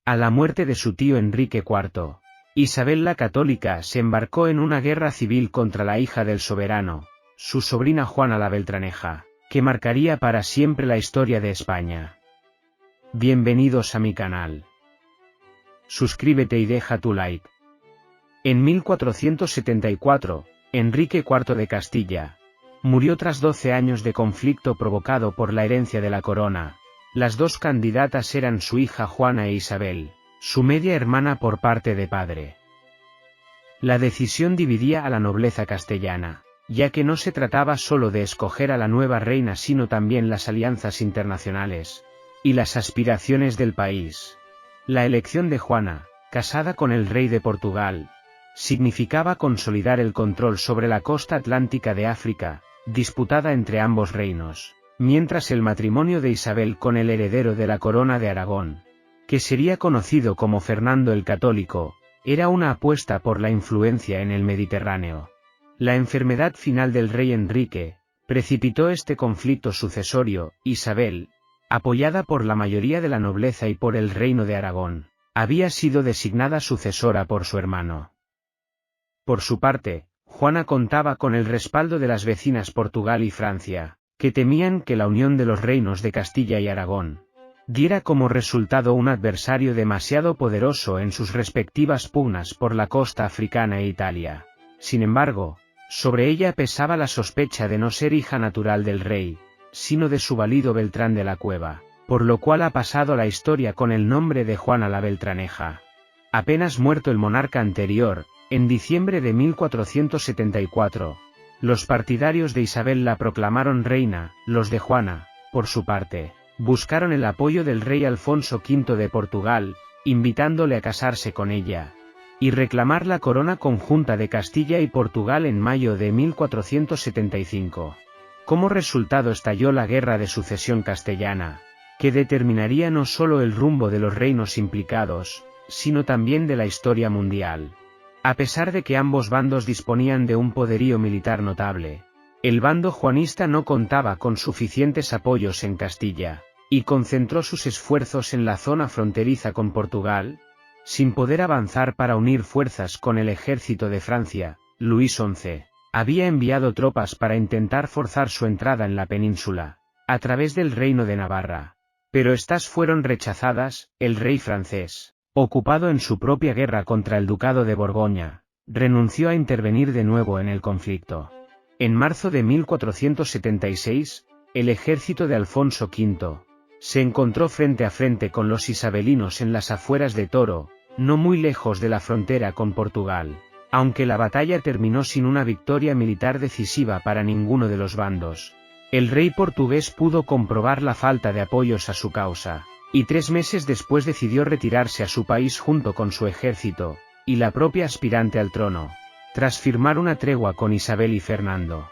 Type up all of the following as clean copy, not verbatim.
A la muerte de su tío Enrique IV, Isabel la Católica se embarcó en una guerra civil contra la hija del soberano, su sobrina Juana la Beltraneja, que marcaría para siempre la historia de España. Bienvenidos a mi canal. Suscríbete y deja tu like. En 1474, Enrique IV de Castilla murió tras 12 años de conflicto provocado por la herencia de la corona. Las dos candidatas eran su hija Juana e Isabel, su media hermana por parte de padre. La decisión dividía a la nobleza castellana, ya que no se trataba solo de escoger a la nueva reina sino también las alianzas internacionales y las aspiraciones del país. La elección de Juana, casada con el rey de Portugal, significaba consolidar el control sobre la costa atlántica de África, disputada entre ambos reinos, mientras el matrimonio de Isabel con el heredero de la corona de Aragón, que sería conocido como Fernando el Católico, era una apuesta por la influencia en el Mediterráneo. La enfermedad final del rey Enrique precipitó este conflicto sucesorio. Isabel, apoyada por la mayoría de la nobleza y por el reino de Aragón, había sido designada sucesora por su hermano. Por su parte, Juana contaba con el respaldo de las vecinas Portugal y Francia, que temían que la unión de los reinos de Castilla y Aragón diera como resultado un adversario demasiado poderoso en sus respectivas pugnas por la costa africana e Italia. Sin embargo, sobre ella pesaba la sospecha de no ser hija natural del rey, sino de su valido Beltrán de la Cueva, por lo cual ha pasado a la historia con el nombre de Juana la Beltraneja. Apenas muerto el monarca anterior, en diciembre de 1474, los partidarios de Isabel la proclamaron reina. Los de Juana, por su parte, buscaron el apoyo del rey Alfonso V de Portugal, invitándole a casarse con ella y reclamar la corona conjunta de Castilla y Portugal en mayo de 1475. Como resultado estalló la Guerra de Sucesión Castellana, que determinaría no solo el rumbo de los reinos implicados, sino también de la historia mundial. A pesar de que ambos bandos disponían de un poderío militar notable, el bando juanista no contaba con suficientes apoyos en Castilla, y concentró sus esfuerzos en la zona fronteriza con Portugal. Sin poder avanzar para unir fuerzas con el ejército de Francia, Luis XI había enviado tropas para intentar forzar su entrada en la península, a través del reino de Navarra, pero estas fueron rechazadas. El rey francés, ocupado en su propia guerra contra el ducado de Borgoña, renunció a intervenir de nuevo en el conflicto. En marzo de 1476, el ejército de Alfonso V se encontró frente a frente con los isabelinos en las afueras de Toro, no muy lejos de la frontera con Portugal. Aunque la batalla terminó sin una victoria militar decisiva para ninguno de los bandos, el rey portugués pudo comprobar la falta de apoyos a su causa, y 3 meses después decidió retirarse a su país junto con su ejército y la propia aspirante al trono, tras firmar una tregua con Isabel y Fernando.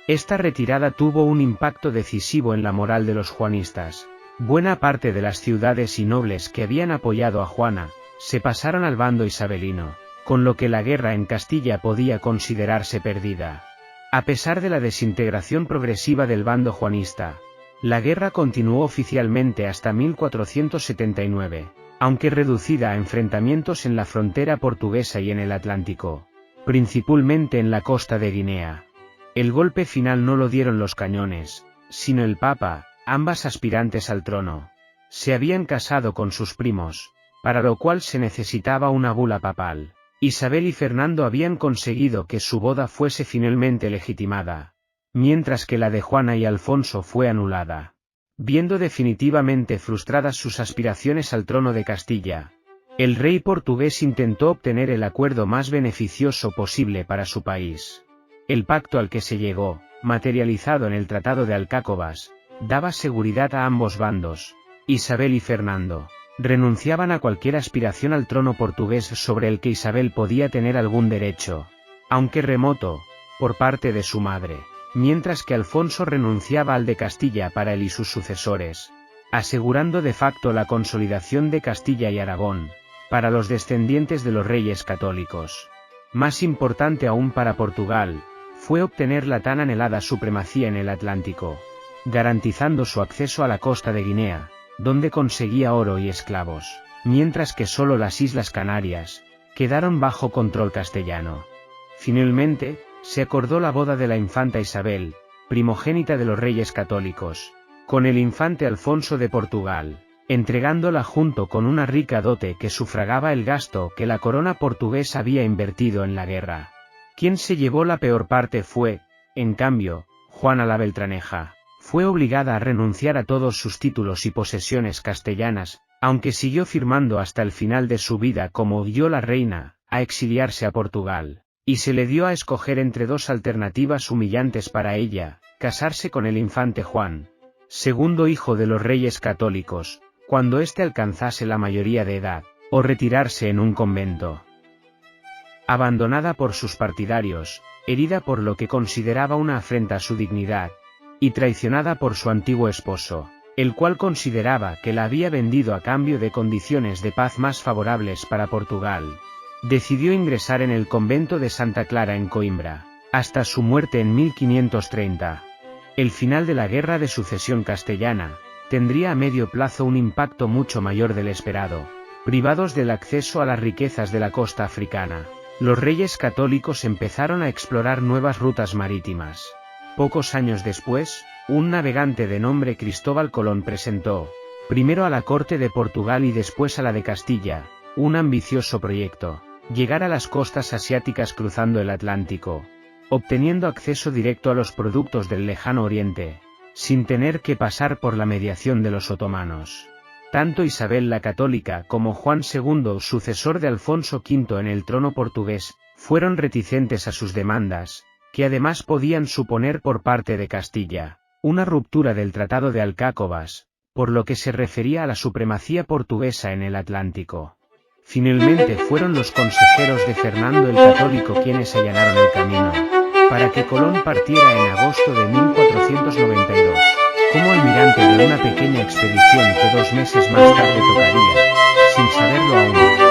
Esta retirada tuvo un impacto decisivo en la moral de los juanistas. Buena parte de las ciudades y nobles que habían apoyado a Juana se pasaron al bando isabelino, con lo que la guerra en Castilla podía considerarse perdida. A pesar de la desintegración progresiva del bando juanista, la guerra continuó oficialmente hasta 1479, aunque reducida a enfrentamientos en la frontera portuguesa y en el Atlántico, principalmente en la costa de Guinea. El golpe final no lo dieron los cañones, sino el Papa. Ambas aspirantes al trono se habían casado con sus primos, para lo cual se necesitaba una bula papal. Isabel y Fernando habían conseguido que su boda fuese finalmente legitimada, mientras que la de Juana y Alfonso fue anulada. Viendo definitivamente frustradas sus aspiraciones al trono de Castilla, el rey portugués intentó obtener el acuerdo más beneficioso posible para su país. El pacto al que se llegó, materializado en el Tratado de Alcácobas, daba seguridad a ambos bandos. Isabel y Fernando renunciaban a cualquier aspiración al trono portugués sobre el que Isabel podía tener algún derecho, aunque remoto, por parte de su madre, mientras que Alfonso renunciaba al de Castilla para él y sus sucesores, asegurando de facto la consolidación de Castilla y Aragón para los descendientes de los reyes católicos. Más importante aún para Portugal, fue obtener la tan anhelada supremacía en el Atlántico, garantizando su acceso a la costa de Guinea, donde conseguía oro y esclavos, mientras que solo las Islas Canarias quedaron bajo control castellano. Finalmente, se acordó la boda de la infanta Isabel, primogénita de los reyes católicos, con el infante Alfonso de Portugal, entregándola junto con una rica dote que sufragaba el gasto que la corona portuguesa había invertido en la guerra. Quien se llevó la peor parte fue, en cambio, Juana la Beltraneja. Fue obligada a renunciar a todos sus títulos y posesiones castellanas, aunque siguió firmando hasta el final de su vida como oyó la reina, a exiliarse a Portugal, y se le dio a escoger entre dos alternativas humillantes para ella: casarse con el infante Juan, segundo hijo de los reyes católicos, cuando éste alcanzase la mayoría de edad, o retirarse en un convento. Abandonada por sus partidarios, herida por lo que consideraba una afrenta a su dignidad, y traicionada por su antiguo esposo, el cual consideraba que la había vendido a cambio de condiciones de paz más favorables para Portugal, decidió ingresar en el convento de Santa Clara en Coimbra, hasta su muerte en 1530. El final de la Guerra de Sucesión Castellana tendría a medio plazo un impacto mucho mayor del esperado. Privados del acceso a las riquezas de la costa africana, los reyes católicos empezaron a explorar nuevas rutas marítimas. Pocos años después, un navegante de nombre Cristóbal Colón presentó, primero a la corte de Portugal y después a la de Castilla, un ambicioso proyecto: llegar a las costas asiáticas cruzando el Atlántico, obteniendo acceso directo a los productos del lejano oriente, sin tener que pasar por la mediación de los otomanos. Tanto Isabel la Católica como Juan II, sucesor de Alfonso V en el trono portugués, fueron reticentes a sus demandas, que además podían suponer por parte de Castilla una ruptura del Tratado de Alcácobas, por lo que se refería a la supremacía portuguesa en el Atlántico. Finalmente fueron los consejeros de Fernando el Católico quienes allanaron el camino para que Colón partiera en agosto de 1492, como almirante de una pequeña expedición que 2 meses más tarde tocaría, sin saberlo aún,